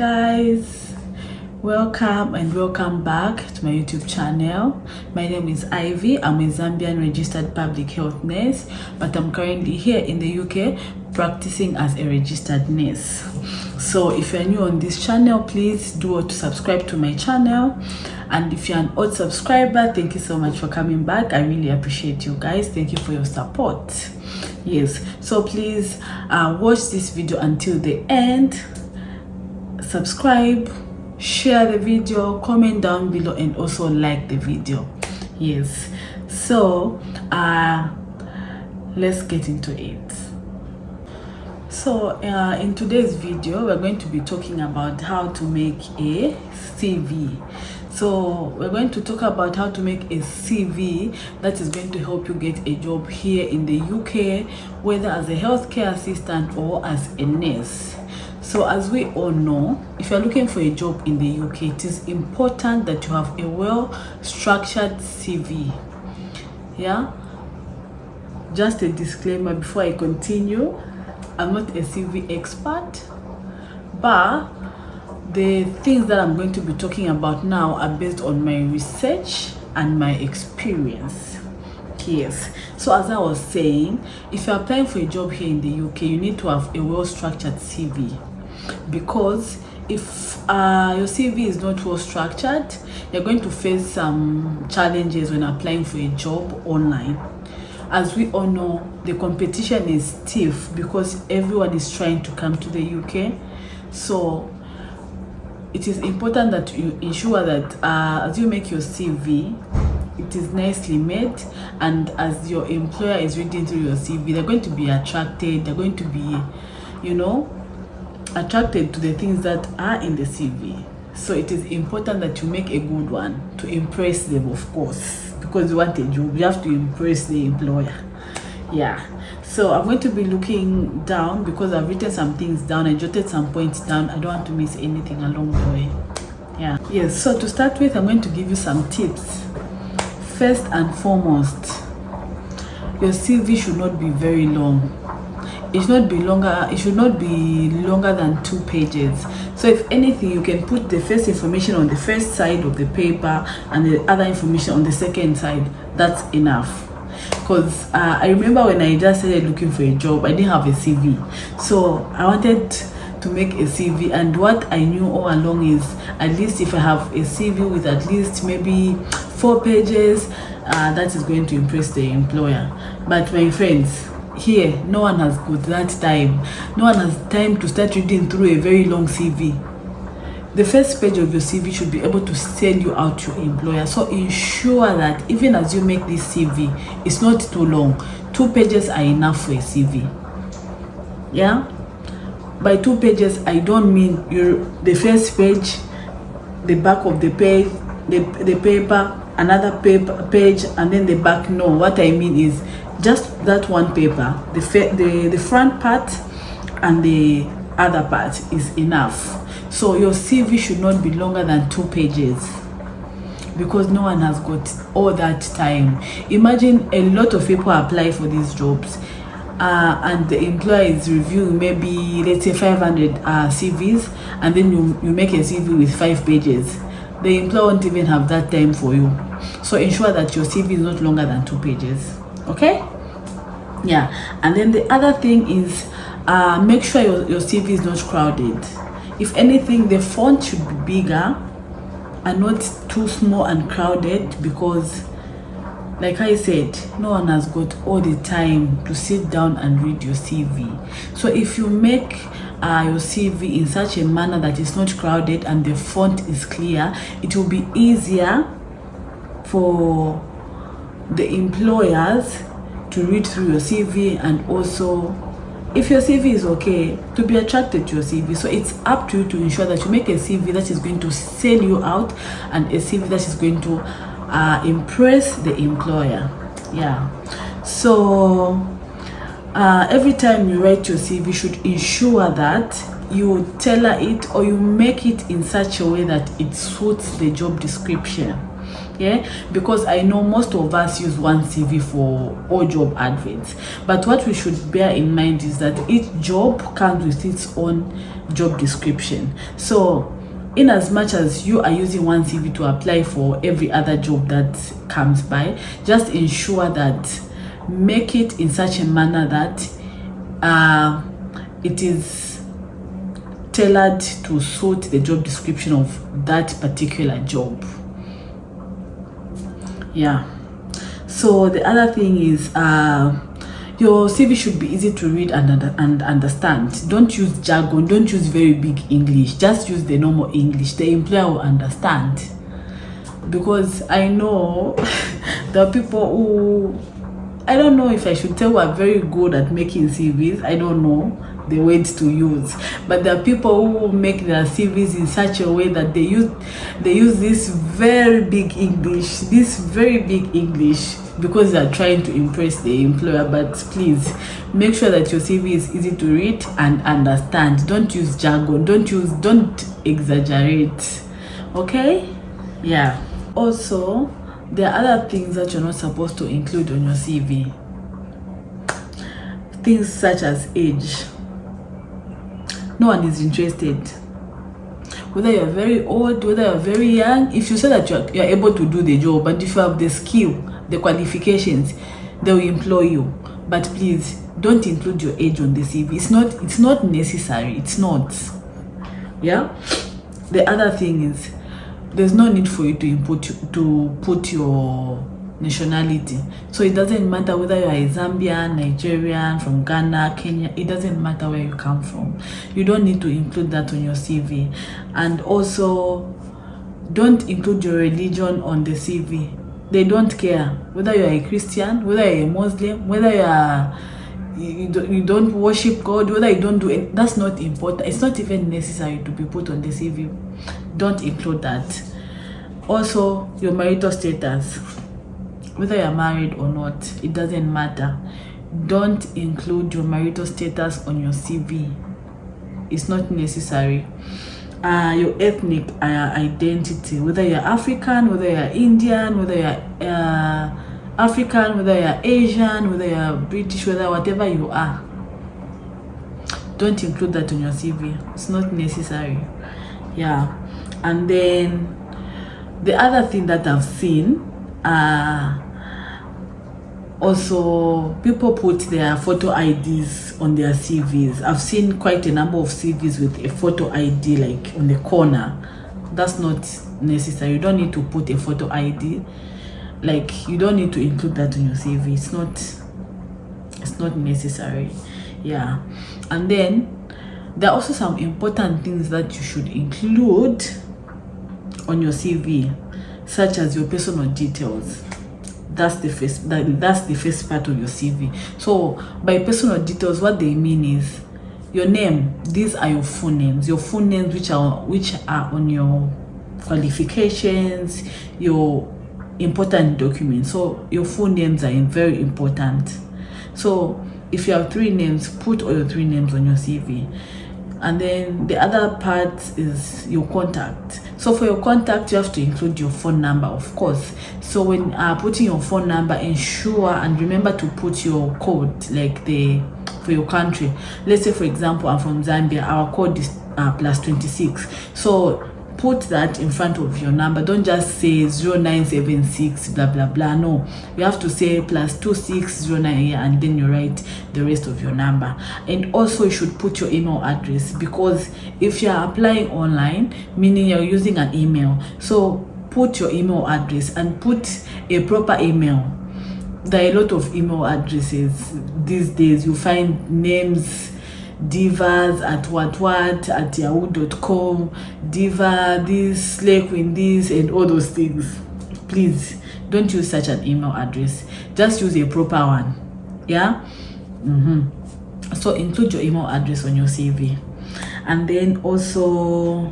guys, welcome back to my YouTube channel. My name is Ivy. I'm a Zambian registered public health nurse, but I'm currently here in the UK practicing as a registered nurse. So if you're new on this channel, please do subscribe to my channel. And if you're an old subscriber, thank you so much for coming back. I really appreciate you guys. Thank you for your support. Yes, so please watch this video until the end. Subscribe, share the video, comment down below, and also like the video. Yes, so let's get into it. So in today's video, we're going to be talking about how to make a CV. So we're going to talk about how to make a CV that is going to help you get a job here in the UK, whether as a healthcare assistant or as a nurse. So as we all know, if you're looking for a job in the UK, it is important that you have a well-structured CV. Yeah, just a disclaimer before I continue, I'm not a CV expert, but the things that I'm going to be talking about now are based on my research and my experience. Yes, so as I was saying, if you're applying for a job here in the UK, you need to have a well-structured CV, because if your CV is not well structured, you're going to face some challenges when applying for a job online. As we all know, the competition is stiff because everyone is trying to come to the UK. So it is important that you ensure that as you make your CV, it is nicely made, and as your employer is reading through your CV, they're going to be attracted, they're going to be, attracted to the things that are in the CV. So it is important that you make a good one to impress them, of course, because you want a job, you have to impress the employer. Yeah, so I'm going to be looking down because I've written some things down, I jotted some points down. I don't want to miss anything along the way. Yeah, yes, so to start with, I'm going to give you some tips. First and foremost, your CV should not be very long. It should not be longer than 2 pages. So if anything, you can put the first information on the first side of the paper and the other information on the second side. That's enough. Because I remember when I just started looking for a job, I didn't have a CV. So I wanted to make a CV, and what I knew all along is, at least if I have a CV with at least maybe 4 pages, that is going to impress the employer. But my friends, here, no one has got that time. No one has time to start reading through a very long CV. The first page of your CV should be able to sell you out to your employer. So ensure that even as you make this CV, it's not too long. 2 pages are enough for a CV. Yeah? By 2 pages, I don't mean the first page, the back of the page, the paper, another page, and then the back. No, what I mean is just that one paper, the front part and the other part is enough. So your CV should not be longer than 2 pages, because no one has got all that time. Imagine a lot of people apply for these jobs, and the employer is reviewing maybe, let's say, 500 CVs, and then you make a CV with 5 pages. The employer won't even have that time for you. So ensure that your CV is not longer than 2 pages. Okay? Yeah. And then the other thing is, make sure your CV is not crowded. If anything, the font should be bigger and not too small and crowded, because like I said, no one has got all the time to sit down and read your CV. So if you make your CV in such a manner that it's not crowded and the font is clear, it will be easier for the employers to read through your CV, and also, if your CV is okay, to be attracted to your CV. So it's up to you to ensure that you make a CV that is going to sell you out, and a CV that is going to impress the employer. Yeah. So every time you write your CV, you should ensure that you tailor it, or you make it in such a way that it suits the job description. Yeah, because I know most of us use one CV for all job adverts, but what we should bear in mind is that each job comes with its own job description. So in as much as you are using one CV to apply for every other job that comes by, just ensure that make it in such a manner that it is tailored to suit the job description of that particular job. Yeah. So the other thing is your CV should be easy to read and understand. Don't use jargon, don't use very big English, just use the normal English. The employer will understand. Because I know there are people who, I don't know if I should tell, who are very good at making CVs. I don't know the words to use, but there are people who make their CVs in such a way that they use this very big English, because they are trying to impress the employer. But please make sure that your CV is easy to read and understand. Don't use jargon, don't exaggerate. Okay? Yeah. Also, there are other things that you're not supposed to include on your CV. Things such as age. No one is interested. Whether you're very old, whether you're very young, if you say that you're able to do the job, but if you have the skill, the qualifications, they will employ you. But please don't include your age on the CV. It's not necessary. It's not. Yeah. The other thing is, there's no need for you to put your nationality. So it doesn't matter whether you are a Zambian, Nigerian, from Ghana, Kenya. It doesn't matter where you come from. You don't need to include that on your CV. And also, don't include your religion on the CV. They don't care whether you are a Christian, whether you are a Muslim, whether you don't worship God, whether you don't do it. That's not important. It's not even necessary to be put on the CV. Don't include that. Also, your marital status, whether you're married or not, it doesn't matter. Don't include your marital status on your CV. It's not necessary. Your ethnic identity, whether you're African, whether you're Indian, whether you're African, whether you're Asian, whether you're British, whether whatever you are, don't include that on your CV. It's not necessary. Yeah. And then the other thing that I've seen, also people put their photo IDs on their CVs. I've seen quite a number of CVs with a photo ID like on the corner. That's not necessary. You don't need to put a photo ID. Like, you don't need to include that on your CV. It's not necessary. Yeah. And then there are also some important things that you should include on your CV, such as your personal details. That's the first part of your CV. So by personal details, what they mean is your name. These are your full names. Your full names, which are on your qualifications, your important documents. So your full names are very important. So if you have 3 names, put all your 3 names on your CV. And then the other part is your contact. So for your contact, you have to include your phone number, of course. So when putting your phone number, ensure and remember to put your code, like for your country. Let's say, for example, I'm from Zambia. Our code is +26. So put that in front of your number. Don't just say 0976 blah blah blah. No, you have to say +2609, and then you write the rest of your number. And also you should put your email address, because if you are applying online, meaning you're using an email, so put your email address and put a proper email. There are a lot of email addresses these days. You find names, divas at yahoo.com, diva this, slay queen this, and all those things. Please don't use such an email address. Just use a proper one. Yeah. So include your email address on your CV. And then also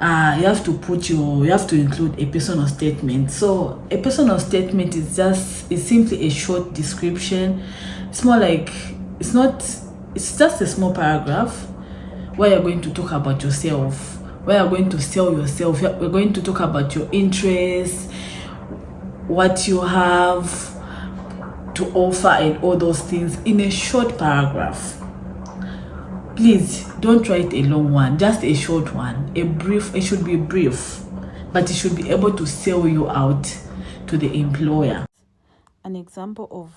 you have to include a personal statement. So a personal statement is simply a short description. It's more like, it's just a small paragraph where you're going to talk about yourself, where you're going to sell yourself. We're going to talk about your interests, what you have to offer and all those things in a short paragraph. Please don't write a long one, just a short one, a brief. It should be brief, but it should be able to sell you out to the employer. An example of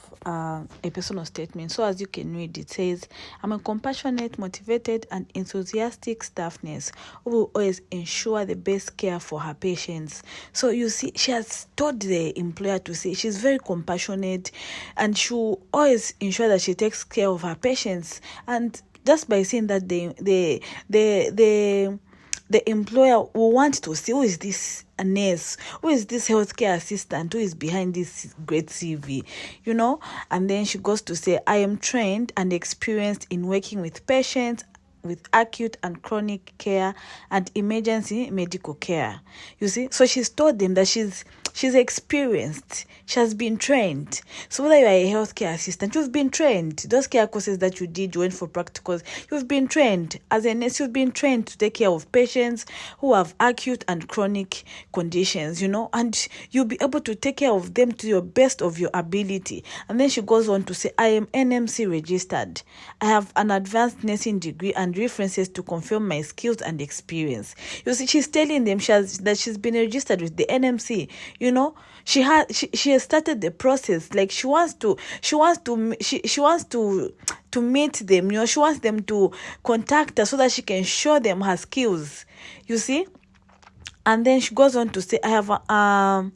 a personal statement. So as you can read, it says, I'm a compassionate, motivated, and enthusiastic staff nurse who will always ensure the best care for her patients. So you see, she has told the employer to say she's very compassionate and she will always ensure that she takes care of her patients. And just by saying that, the employer will want to see, who is this nurse, who is this healthcare assistant, who is behind this great CV, And then she goes to say, I am trained and experienced in working with patients with acute and chronic care and emergency medical care. You see, so she's told them that she's experienced, she has been trained. So whether you are a healthcare assistant, you've been trained. Those care courses that you did, you went for practicals, you've been trained. As a nurse, you've been trained to take care of patients who have acute and chronic conditions, and you'll be able to take care of them to your best of your ability. And then she goes on to say, I am NMC registered. I have an advanced nursing degree and references to confirm my skills and experience. You see, she's telling them that she's been registered with the NMC. She has started the process. Like she wants to meet them. She wants them to contact her so that she can show them her skills. You see. And then she goes on to say, I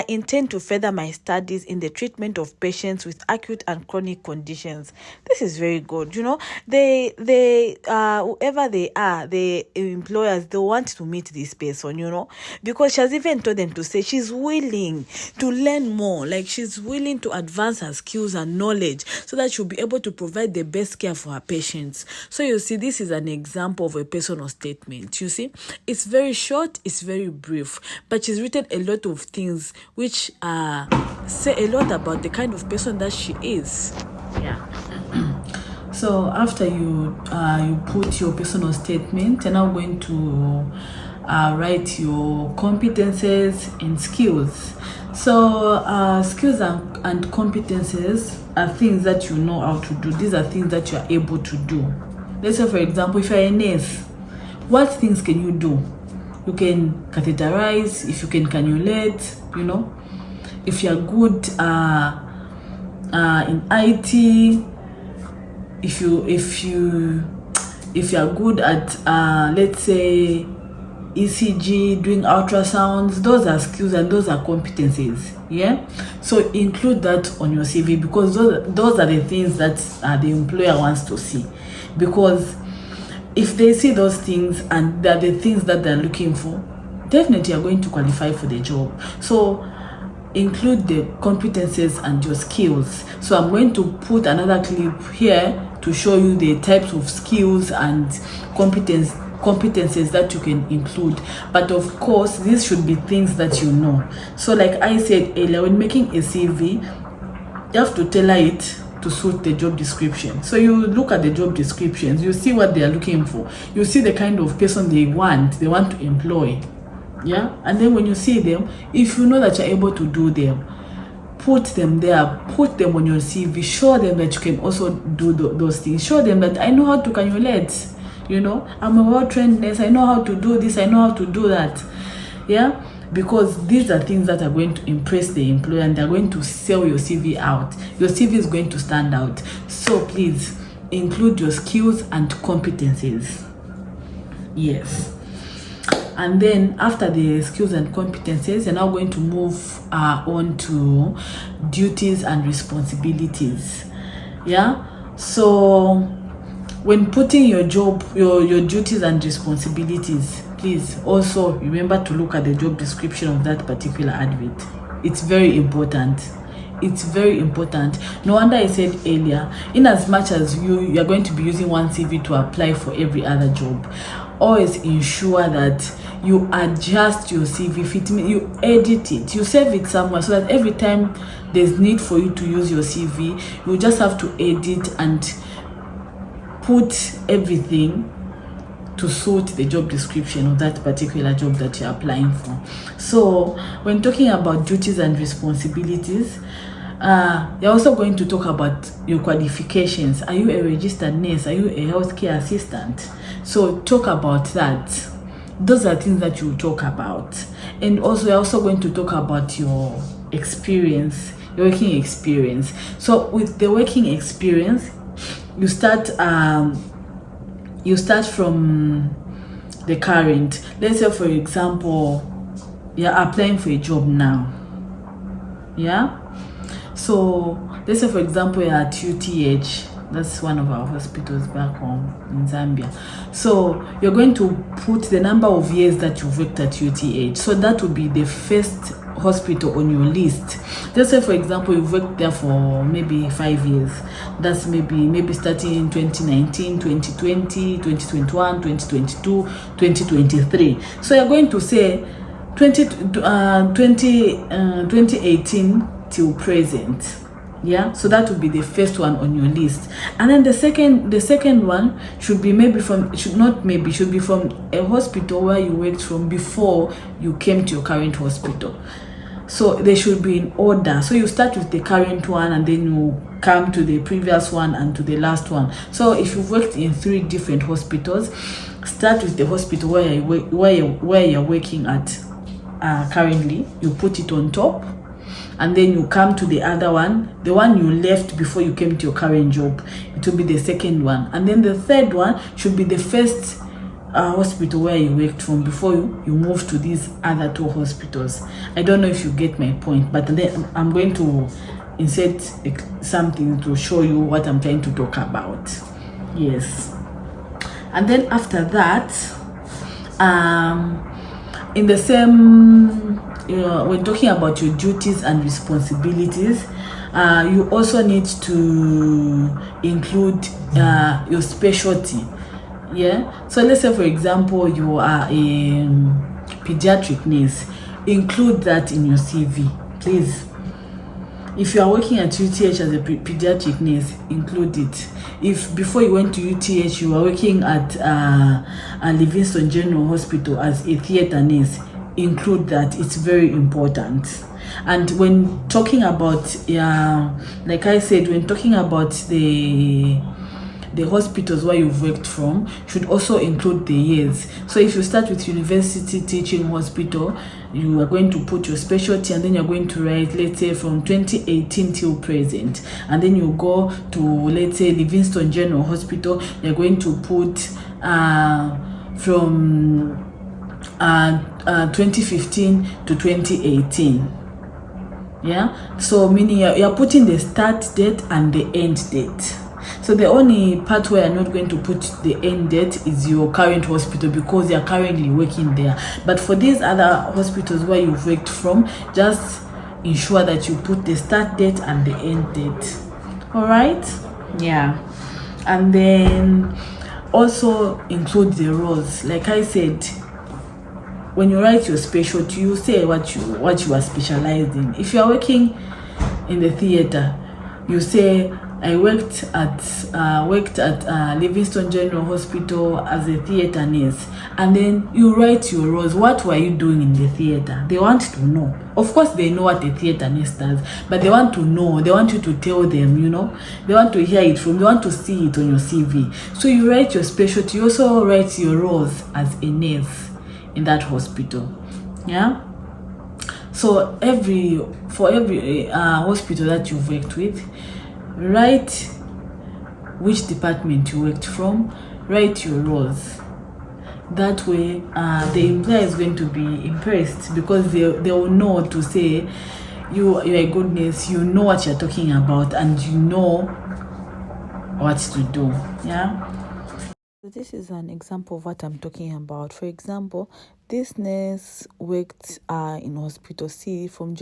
intend to further my studies in the treatment of patients with acute and chronic conditions. This is very good. They whoever they are, the employers, they want to meet this person, because she has even told them to say she's willing to learn more. Like she's willing to advance her skills and knowledge so that she'll be able to provide the best care for her patients. So you see, this is an example of a personal statement. You see, it's very short, it's very brief, but she's written a lot of things which say a lot about the kind of person that she is. Yeah. So after you put your personal statement, you're now going to write your competences and skills. So skills and competences are things that you know how to do. These are things that you are able to do. Let's say, for example, if you're a nurse, what things can you do? You can catheterize, if you can cannulate, if you're good in IT, if you're good at let's say ECG, doing ultrasounds, those are skills and those are competencies. Yeah, so include that on your CV, because those are the things that the employer wants to see. Because if they see those things and they're the things that they're looking for, definitely you're going to qualify for the job. So include the competences and your skills. So I'm going to put another clip here to show you the types of skills and competences that you can include. But of course, these should be things that you know. So like I said earlier, when making a CV, you have to tailor it to suit the job description. So you look at the job descriptions, you see what they are looking for, you see the kind of person they want to employ. Yeah, and then when you see them, if you know that you're able to do them, put them there, put them on your CV, show them that you can also do those things, show them that I know how to cannulate, I'm a well-trained nurse, I know how to do this, I know how to do that. Yeah, because these are things that are going to impress the employer and they're going to sell your CV out. Your CV is going to stand out. So please include your skills and competencies. Yes. And then after the skills and competencies, you're now going to move on to duties and responsibilities. Yeah. So when putting your job, your duties and responsibilities, please also remember to look at the job description of that particular advert. It's very important. It's very important. No wonder I said earlier, in as much as you're going to be using one CV to apply for every other job, always ensure that you adjust your CV. If it means you edit it, you save it somewhere so that every time there's need for you to use your CV, you just have to edit and put everything to suit the job description of that particular job that you're applying for. So when talking about duties and responsibilities, you're also going to talk about your qualifications. Are you a registered nurse? Are you a healthcare assistant? So talk about that. Those are things that you talk about. And also you're also going to talk about your experience, your working experience. So with the working experience, you start from the current. Let's say, for example, you're applying for a job now. Yeah. So let's say, for example, you're at UTH. That's one of our hospitals back home in Zambia. So you're going to put the number of years that you've worked at UTH. So that will be the first hospital on your list. Let's say, for example, you've worked there for maybe 5 years. That's maybe starting in 2019, 2020, 2021, 2022, 2023. So you're going to say 2018 till present. Yeah, so that would be the first one on your list. And then the second one should be should be from a hospital where you worked from before you came to your current hospital. So they should be in order. So you start with the current one and then you come to the previous one and to the last one. So if you've worked in 3 different hospitals, start with the hospital where you're working at currently. You put it on top. And then you come to the other one, the one you left before you came to your current job. It will be the second one. And then the third one should be the first hospital where you worked from before you move to these other 2 hospitals. I don't know if you get my point, but then I'm going to insert something to show you what I'm trying to talk about. Yes. And then after that, in the same, when talking about your duties and responsibilities, you also need to include your specialty. Yeah. So let's say, for example, you are a pediatric nurse. Include that in your CV, please. If you are working at UTH as a pediatric nurse, include it. If before you went to UTH, you were working at Livingston General Hospital as a theater nurse, include that. It's very important. And when talking about, like I said, when talking about the hospitals where you've worked from, should also include the years. So if you start with university teaching hospital, you are going to put your specialty and then you're going to write, let's say, from 2018 till present. And then you go to, let's say, Livingston General Hospital, you're going to put from 2015 to 2018. Yeah, so meaning you're putting the start date and the end date. So the only part where you're not going to put the end date is your current hospital, because you're currently working there. But for these other hospitals where you've worked from, just ensure that you put the start date and the end date. All right? Yeah. And then also include the roles. Like I said, when you write your specialty, you say what you are specialized in. If you are working in the theater, you say, I worked at Livingston General Hospital as a theater nurse. And then you write your roles. What were you doing in the theater? They want to know. Of course, they know what a theater nurse does, but they want to know. They want you to tell them, They want to hear it from, they want to see it on your CV. So you write your specialty. You also write your roles as a nurse in that hospital. Yeah. So for every hospital that you've worked with, write which department you worked from, write your roles. That way the employer is going to be impressed, because they will know to say you're a good nurse, you know what you're talking about, and you know what to do. Yeah. So this is an example of what I'm talking about. For example, this nurse worked in hospital C from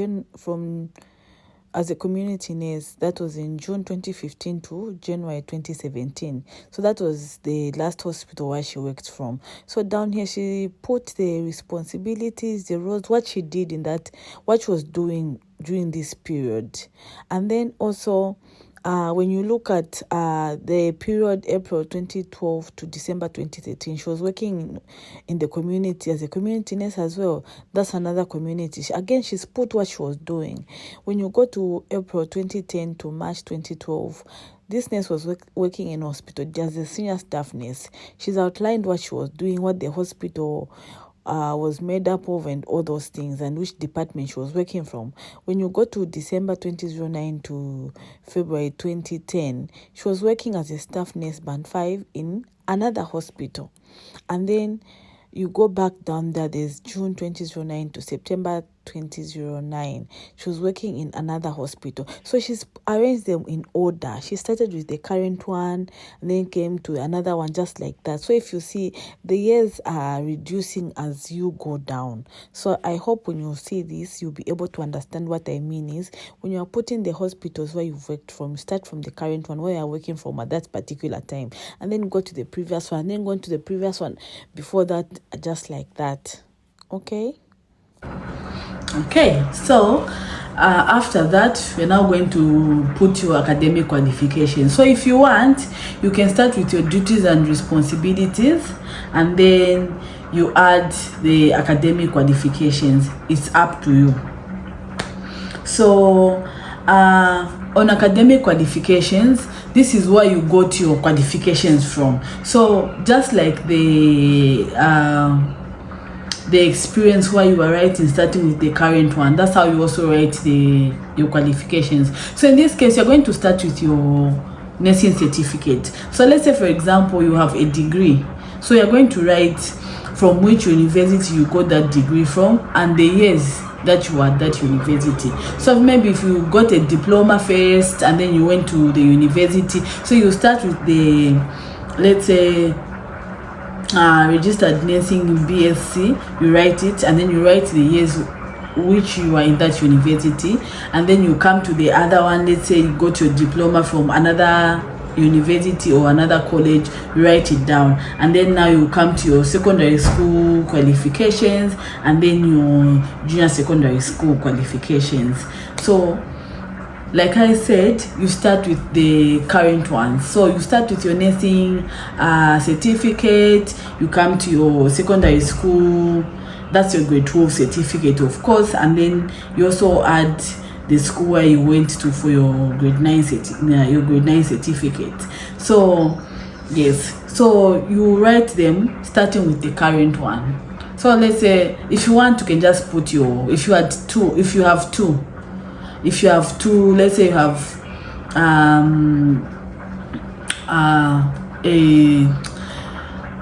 as a community nurse. That was in June 2015 to January 2017. So that was the last hospital where she worked from. So down here, she put the responsibilities, the roles, what she did in that, what she was doing during this period. And then also when you look at the period April 2012 to December 2013, she was working in the community as a community nurse as well. That's another community. Again, she's put what she was doing. When you go to April 2010 to March 2012, this nurse was working in hospital as a senior staff nurse. She's outlined what she was doing, what the hospital was made up of, and all those things, and which department she was working from. When you go to December 2009 to February 2010, she was working as a staff nurse band 5 in another hospital. And then you go back down there, there's June 2009 to September 2009. She was working in another hospital. So she's arranged them in order. She started with the current one and then came to another one, just like that. So if you see, the years are reducing as you go down. So I hope when you see this, you'll be able to understand what I mean is when you're putting the hospitals where you've worked from, start from the current one where you're working from at that particular time, and then go to the previous one, and then go to the previous one before that, just like that. Okay, so after that, we're now going to put your academic qualifications. So if you want, you can start with your duties and responsibilities, and then you add the academic qualifications. It's up to you. So on academic qualifications, this is where you got your qualifications from. So just like the experience where you are writing, starting with the current one, that's how you also write your qualifications. So in this case, you're going to start with your nursing certificate. So let's say, for example, you have a degree. So you're going to write from which university you got that degree from and the years that you were at that university. So maybe if you got a diploma first and then you went to the university, so you start with the, let's say, registered nursing BSc, you write it, and then you write the years which you are in that university, and then you come to the other one. Let's say you got your diploma from another university or another college, you write it down, and then now you come to your secondary school qualifications and then your junior secondary school qualifications. So like I said, you start with the current ones. So you start with your nursing certificate, you come to your secondary school, that's your grade 12 certificate, of course, and then you also add the school where you went to for your grade 9 certificate. So yes, so you write them starting with the current one. So let's say if you want, you can just put your, if you have two, let's say you have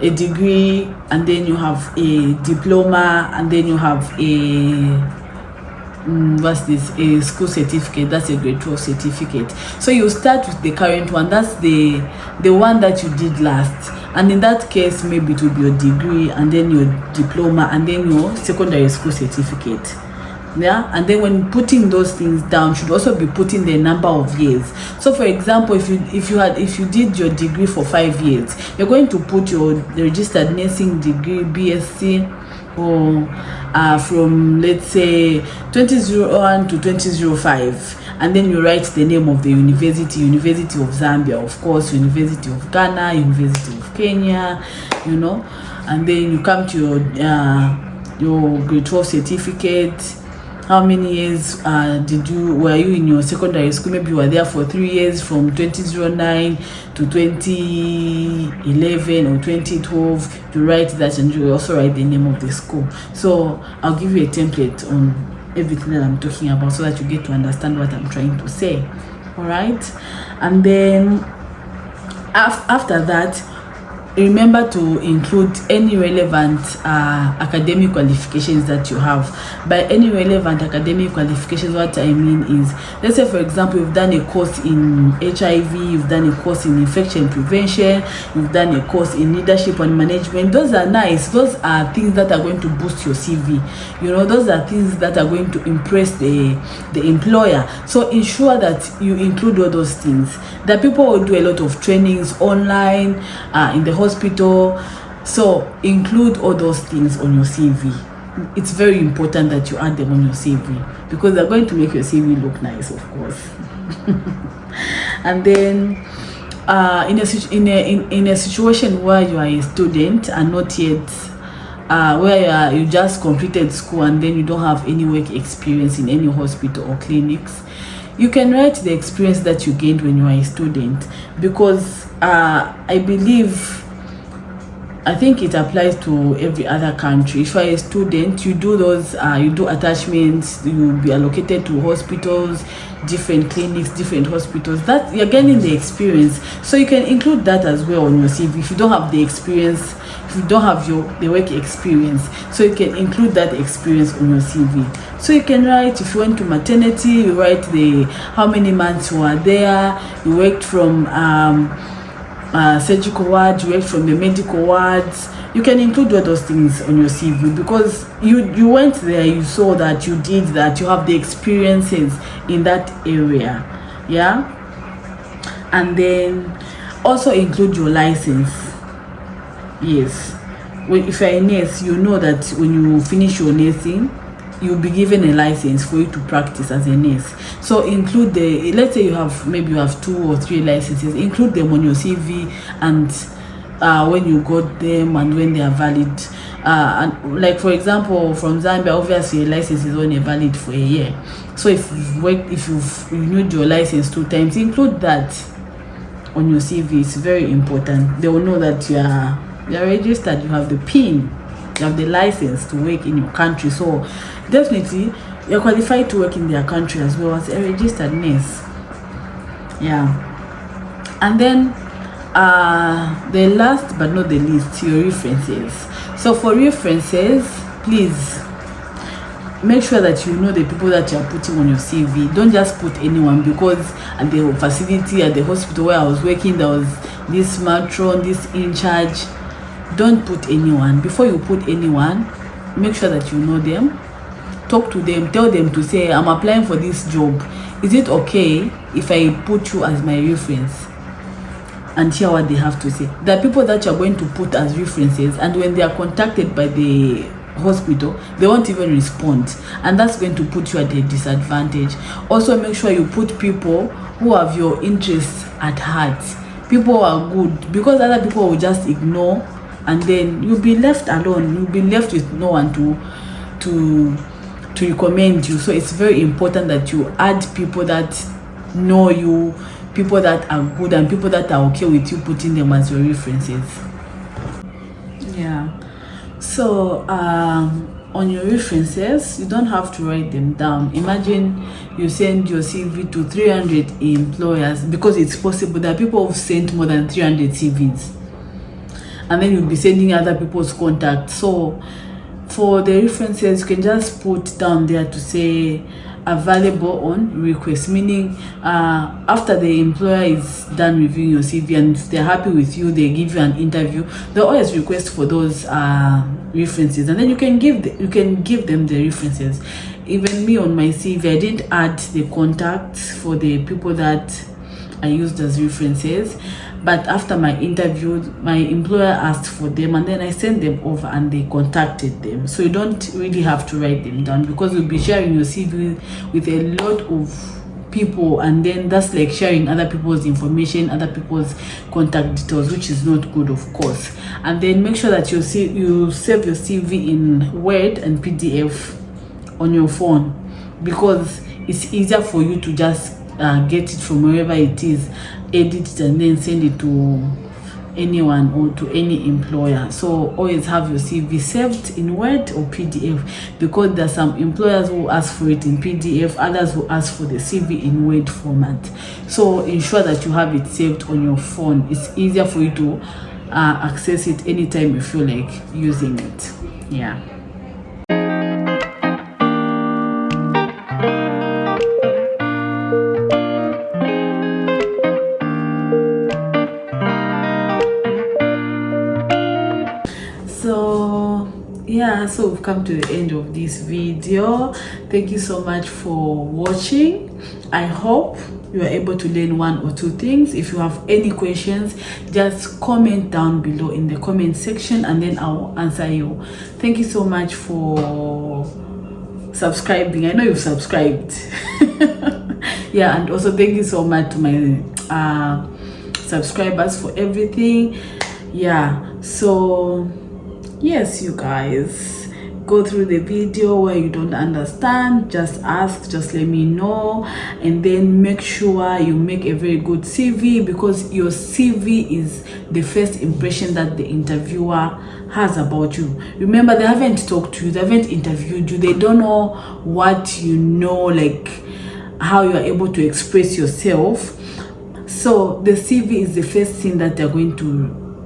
a degree, and then you have a diploma, and then you have a a school certificate, that's a grade 12 certificate. So you start with the current one, that's the one that you did last, and in that case maybe it will be your degree, and then your diploma, and then your secondary school certificate. Yeah, and then when putting those things down, should also be putting the number of years. So for example, if you did your degree for 5 years, you're going to put the registered nursing degree BSc or from, let's say, 2001 to 2005, and then you write the name of the University of Zambia, of course, University of Ghana, University of Kenya, and then you come to your grade 12 certificate. How many years were you in your secondary school? Maybe you were there for 3 years, from 2009 to 2011 or 2012. You write that, and you also write the name of the school. So I'll give you a template on everything that I'm talking about so that you get to understand what I'm trying to say. All right, and then after that, remember to include any relevant academic qualifications that you have. By any relevant academic qualifications, what I mean is, let's say for example, you've done a course in HIV, you've done a course in infection prevention, you've done a course in leadership and management. Those are nice. Those are things that are going to boost your CV. Those are things that are going to impress the employer. So ensure that you include all those things. That people will do a lot of trainings online, in the hospital. So include all those things on your CV. It's very important that you add them on your CV because they're going to make your CV look nice, of course. And then in a situation where you are a student and not yet where you just completed school and then you don't have any work experience in any hospital or clinics, you can write the experience that you gained when you are a student, because I think it applies to every other country. If you are a student, you do those, you do attachments, you'll be allocated to hospitals, different clinics, different hospitals. That you're gaining the experience. So you can include that as well on your CV. If you don't have the experience, if you don't have the work experience, so you can include that experience on your CV. So you can write, if you went to maternity, you write how many months you were there, you worked from surgical ward, you work from the medical wards. You can include all those things on your CV, because you went there, you saw that, you did that, you have the experiences in that area. Yeah. And then also include your license. Yes, if you're a nurse, you know that when you finish your nursing, you'll be given a license for you to practice as a nurse. So include let's say you have 2 or 3 licenses, include them on your CV, and when you got them and when they are valid. And like, for example, from Zambia, obviously a license is only valid for a year. So if you've renewed your license 2 times, include that on your CV. It's very important. They will know that you're registered, you have the PIN, you have the license to work in your country. So definitely you're qualified to work in their country as well as a registered nurse. Yeah. And then the last but not the least, your references. So for references, please make sure that you know the people that you're putting on your CV. Don't just put anyone, because at the facility, at the hospital where I was working, there was this matron, this in charge. Don't put anyone. Before you put anyone, make sure that you know them. Talk to them. Tell them to say, I'm applying for this job. Is it okay if I put you as my reference? And hear what they have to say. There are people that you're going to put as references, and when they are contacted by the hospital, they won't even respond, and that's going to put you at a disadvantage. Also, make sure you put people who have your interests at heart. People who are good, because other people will just ignore, and then you'll be left alone. You'll be left with no one to recommend you. So it's very important that you add people that know you, people that are good, and people that are okay with you putting them as your references. Yeah. So on your references, you don't have to write them down. Imagine you send your CV to 300 employers, because it's possible that people have sent more than 300 CVs, and then you'll be sending other people's contacts. So for the references, you can just put down there to say available on request, meaning after the employer is done reviewing your CV and if they're happy with you, they give you an interview, they always request for those references, and then you can give them the references. Even me on my CV, I didn't add the contacts for the people that I used as references, but after my interview, my employer asked for them, and then I sent them over and they contacted them. So you don't really have to write them down, because you'll be sharing your CV with a lot of people, and then that's like sharing other people's information, other people's contact details, which is not good, of course. And then make sure that you save your CV in Word and PDF on your phone, because it's easier for you to just get it from wherever it is, edit it, and then send it to anyone or to any employer. So always have your CV saved in Word or PDF, because there are some employers who ask for it in PDF, others who ask for the CV in Word format. So ensure that you have it saved on your phone. It's easier for you to access it anytime you feel like using it. Yeah. So we've come to the end of this video. Thank you so much for watching. I hope you are able to learn 1 or 2 things. If you have any questions, just comment down below in the comment section, and then I'll answer you. Thank you so much for subscribing. I know you've subscribed. Yeah, and also thank you so much to my subscribers for everything. Yeah, so yes, you guys, go through the video. Where you don't understand, just ask, just let me know, and then make sure you make a very good CV, because your CV is the first impression that the interviewer has about you. Remember, they haven't talked to you, they haven't interviewed you, they don't know what you know, like how you are able to express yourself. So the CV is the first thing that they're going to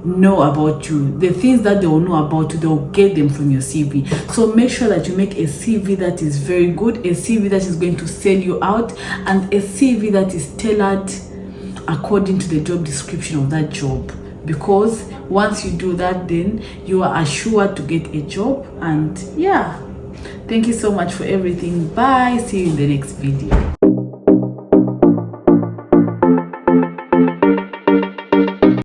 know about you. The things that they will know about you, they'll get them from your CV. So make sure that you make a CV that is very good, a CV that is going to sell you out, and a CV that is tailored according to the job description of that job. Because once you do that, then you are assured to get a job. And yeah, thank you so much for everything. Bye. See you in the next video.